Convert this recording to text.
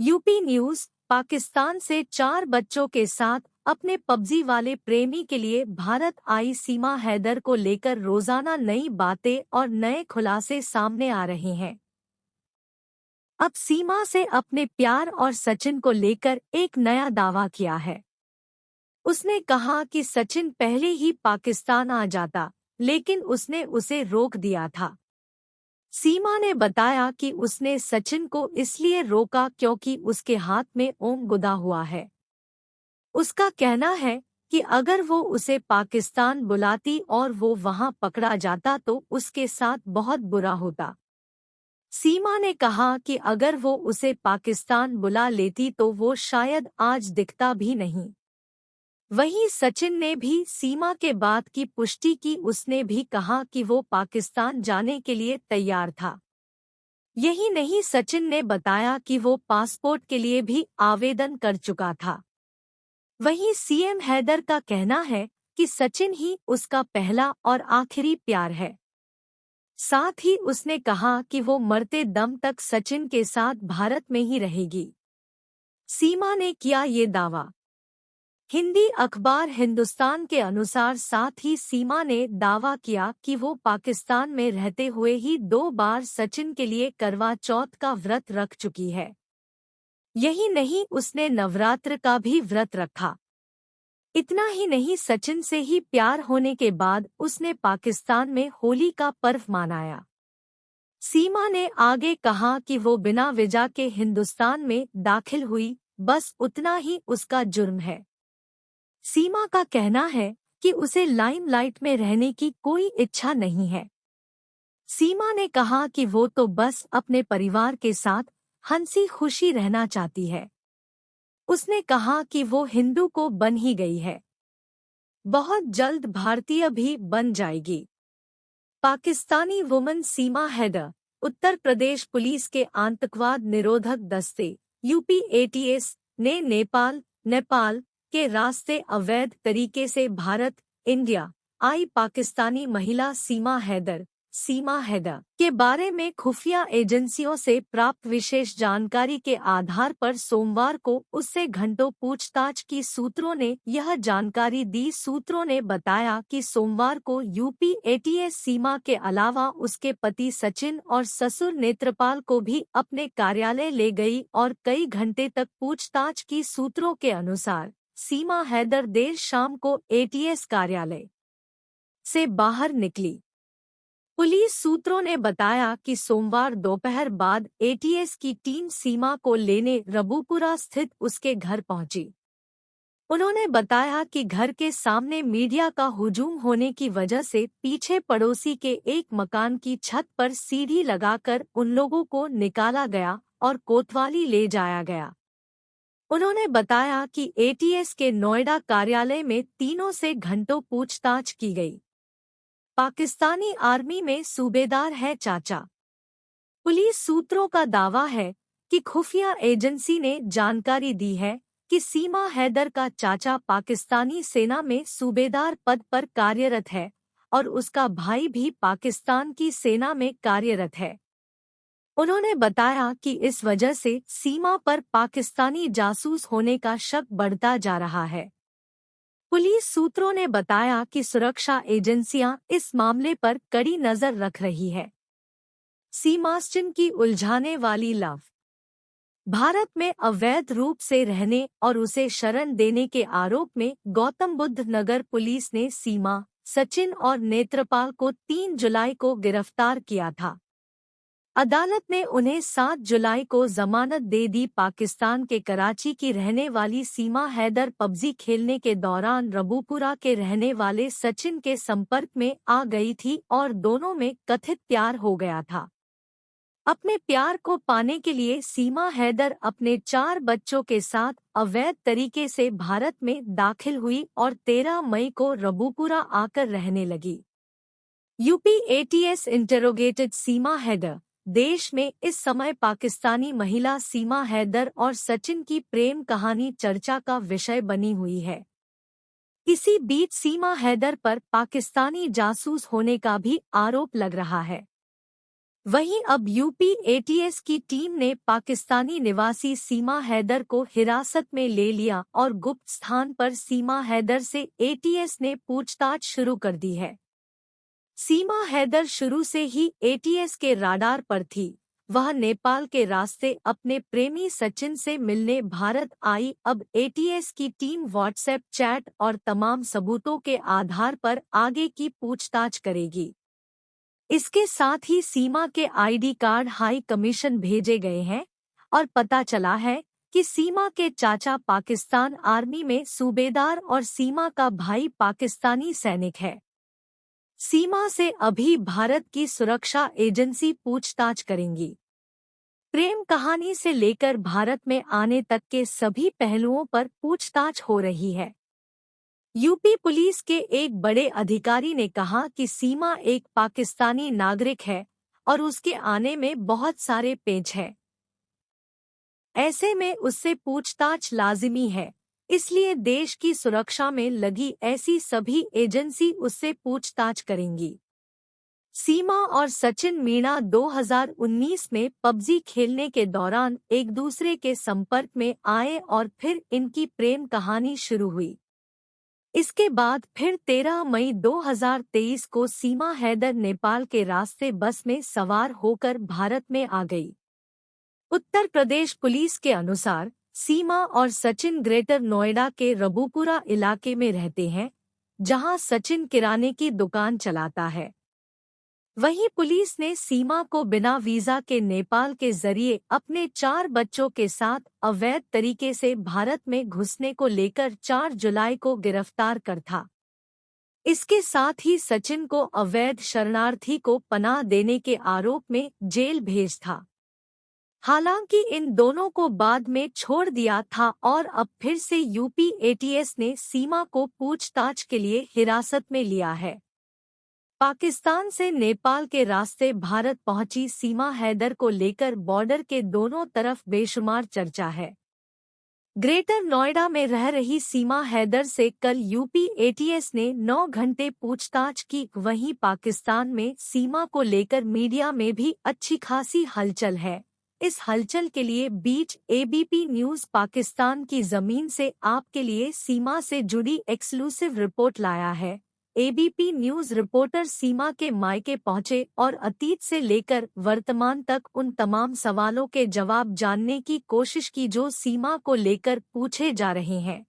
UP news Pakistan से 4 बच्चों के साथ अपने पबजी वाले प्रेमी के लिए भारत आई सीमा हैदर को लेकर रोजाना नई बातें और नए खुलासे सामने आ रहे हैं। अब सीमा से अपने प्यार और सचिन को लेकर एक नया दावा किया है। उसने कहा कि सचिन पहले ही पाकिस्तान आ जाता, लेकिन उसने उसे रोक दिया था। सीमा ने बताया कि उसने सचिन को इसलिए रोका क्योंकि उसके हाथ में ओम गुदा हुआ है। उसका कहना है कि अगर वो उसे पाकिस्तान बुलाती और वो वहां पकड़ा जाता तो उसके साथ बहुत बुरा होता। सीमा ने कहा कि अगर वो उसे पाकिस्तान बुला लेती तो वो शायद आज दिखता भी नहीं। वहीं सचिन ने भी सीमा के बात की पुष्टि की। उसने भी कहा कि वो पाकिस्तान जाने के लिए तैयार था। यही नहीं, सचिन ने बताया कि वो पासपोर्ट के लिए भी आवेदन कर चुका था। वहीं सीएम हैदर का कहना है कि सचिन ही उसका पहला और आखिरी प्यार है। साथ ही उसने कहा कि वो मरते दम तक सचिन के साथ भारत में ही रहेगी। सीमा ने किया ये दावा। हिंदी अखबार हिंदुस्तान के अनुसार साथ ही सीमा ने दावा किया कि वो पाकिस्तान में रहते हुए ही 2 बार सचिन के लिए करवा चौथ का व्रत रख चुकी है। यही नहीं, उसने नवरात्र का भी व्रत रखा। इतना ही नहीं, सचिन से ही प्यार होने के बाद उसने पाकिस्तान में होली का पर्व मनाया। सीमा ने आगे कहा कि वो बिना वीजा के हिंदुस्तान में दाखिल हुई, बस उतना ही उसका जुर्म है। सीमा का कहना है कि उसे लाइमलाइट में रहने की कोई इच्छा नहीं है। सीमा ने कहा कि वो तो बस अपने परिवार के साथ हंसी खुशी रहना चाहती है। उसने कहा कि वो हिंदू को बन ही गई है, बहुत जल्द भारतीय भी बन जाएगी। पाकिस्तानी वुमन सीमा हैदर उत्तर प्रदेश पुलिस के आतंकवाद निरोधक दस्ते यूपी एटीएस ने नेपाल के रास्ते अवैध तरीके से भारत इंडिया आई पाकिस्तानी महिला सीमा हैदर के बारे में खुफिया एजेंसियों से प्राप्त विशेष जानकारी के आधार पर सोमवार को उससे घंटों पूछताछ की। सूत्रों ने यह जानकारी दी। सूत्रों ने बताया कि सोमवार को यूपी एटीएस सीमा के अलावा उसके पति सचिन और ससुर नेत्रपाल को भी अपने कार्यालय ले गई और कई घंटे तक पूछताछ की। सूत्रों के अनुसार सीमा हैदर देर शाम को एटीएस कार्यालय से बाहर निकली। पुलिस सूत्रों ने बताया कि सोमवार दोपहर बाद एटीएस की टीम सीमा को लेने रबूपुरा स्थित उसके घर पहुंची। उन्होंने बताया कि घर के सामने मीडिया का हुजूम होने की वजह से पीछे पड़ोसी के एक मकान की छत पर सीढ़ी लगाकर उन लोगों को निकाला गया और कोतवाली ले जाया गया। उन्होंने बताया कि एटीएस के नोएडा कार्यालय में तीनों से घंटों पूछताछ की गई। पाकिस्तानी आर्मी में सूबेदार है चाचा। पुलिस सूत्रों का दावा है कि खुफिया एजेंसी ने जानकारी दी है कि सीमा हैदर का चाचा पाकिस्तानी सेना में सूबेदार पद पर कार्यरत है और उसका भाई भी पाकिस्तान की सेना में कार्यरत है। उन्होंने बताया कि इस वजह से सीमा पर पाकिस्तानी जासूस होने का शक बढ़ता जा रहा है। पुलिस सूत्रों ने बताया कि सुरक्षा एजेंसियां इस मामले पर कड़ी नजर रख रही है। सीमास्टिन की उलझाने वाली लव। भारत में अवैध रूप से रहने और उसे शरण देने के आरोप में गौतम बुद्ध नगर पुलिस ने सीमा, सचिन और नेत्रपाल को 3 जुलाई को गिरफ्तार किया था। अदालत ने उन्हें 7 जुलाई को जमानत दे दी। पाकिस्तान के कराची की रहने वाली सीमा हैदर पबजी खेलने के दौरान रबूपुरा के रहने वाले सचिन के संपर्क में आ गई थी और दोनों में कथित प्यार हो गया था। अपने प्यार को पाने के लिए सीमा हैदर अपने 4 बच्चों के साथ अवैध तरीके से भारत में दाखिल हुई और 13 मई को रबूपुरा आकर रहने लगी। यूपी एटीएस इंटेरोगेटेड सीमा हैदर। देश में इस समय पाकिस्तानी महिला सीमा हैदर और सचिन की प्रेम कहानी चर्चा का विषय बनी हुई है। इसी बीच सीमा हैदर पर पाकिस्तानी जासूस होने का भी आरोप लग रहा है। वहीं अब यूपी एटीएस की टीम ने पाकिस्तानी निवासी सीमा हैदर को हिरासत में ले लिया और गुप्त स्थान पर सीमा हैदर से एटीएस ने पूछताछ शुरू कर दी है। सीमा हैदर शुरू से ही एटीएस के राडार पर थी। वह नेपाल के रास्ते अपने प्रेमी सचिन से मिलने भारत आई। अब एटीएस की टीम व्हाट्सएप चैट और तमाम सबूतों के आधार पर आगे की पूछताछ करेगी। इसके साथ ही सीमा के आईडी कार्ड हाई कमीशन भेजे गए हैं और पता चला है कि सीमा के चाचा पाकिस्तान आर्मी में सूबेदार और सीमा का भाई पाकिस्तानी सैनिक है। सीमा से अभी भारत की सुरक्षा एजेंसी पूछताछ करेंगी। प्रेम कहानी से लेकर भारत में आने तक के सभी पहलुओं पर पूछताछ हो रही है। यूपी पुलिस के एक बड़े अधिकारी ने कहा कि सीमा एक पाकिस्तानी नागरिक है और उसके आने में बहुत सारे पेच हैं। ऐसे में उससे पूछताछ लाजिमी है, इसलिए देश की सुरक्षा में लगी ऐसी सभी एजेंसी उससे पूछताछ करेंगी। सीमा और सचिन मीणा 2019 में पबजी खेलने के दौरान एक दूसरे के संपर्क में आए और फिर इनकी प्रेम कहानी शुरू हुई। इसके बाद फिर 13 मई 2023 को सीमा हैदर नेपाल के रास्ते बस में सवार होकर भारत में आ गई। उत्तर प्रदेश पुलिस के अनुसार सीमा और सचिन ग्रेटर नोएडा के रबुपुरा इलाके में रहते हैं, जहां सचिन किराने की दुकान चलाता है। वहीं पुलिस ने सीमा को बिना वीजा के नेपाल के जरिए अपने 4 बच्चों के साथ अवैध तरीके से भारत में घुसने को लेकर 4 जुलाई को गिरफ्तार कर था। इसके साथ ही सचिन को अवैध शरणार्थी को पनाह देने के आरोप में जेल भेज था। हालांकि इन दोनों को बाद में छोड़ दिया था और अब फिर से यूपी एटीएस ने सीमा को पूछताछ के लिए हिरासत में लिया है। पाकिस्तान से नेपाल के रास्ते भारत पहुंची सीमा हैदर को लेकर बॉर्डर के दोनों तरफ बेशुमार चर्चा है। ग्रेटर नोएडा में रह रही सीमा हैदर से कल यूपी एटीएस ने 9 घंटे पूछताछ की। वहीं पाकिस्तान में सीमा को लेकर मीडिया में भी अच्छी खासी हलचल है। इस हलचल के लिए बीच एबीपी न्यूज पाकिस्तान की जमीन से आपके लिए सीमा से जुड़ी एक्सक्लूसिव रिपोर्ट लाया है। एबीपी न्यूज रिपोर्टर सीमा के मायके पहुंचे और अतीत से लेकर वर्तमान तक उन तमाम सवालों के जवाब जानने की कोशिश की जो सीमा को लेकर पूछे जा रहे हैं।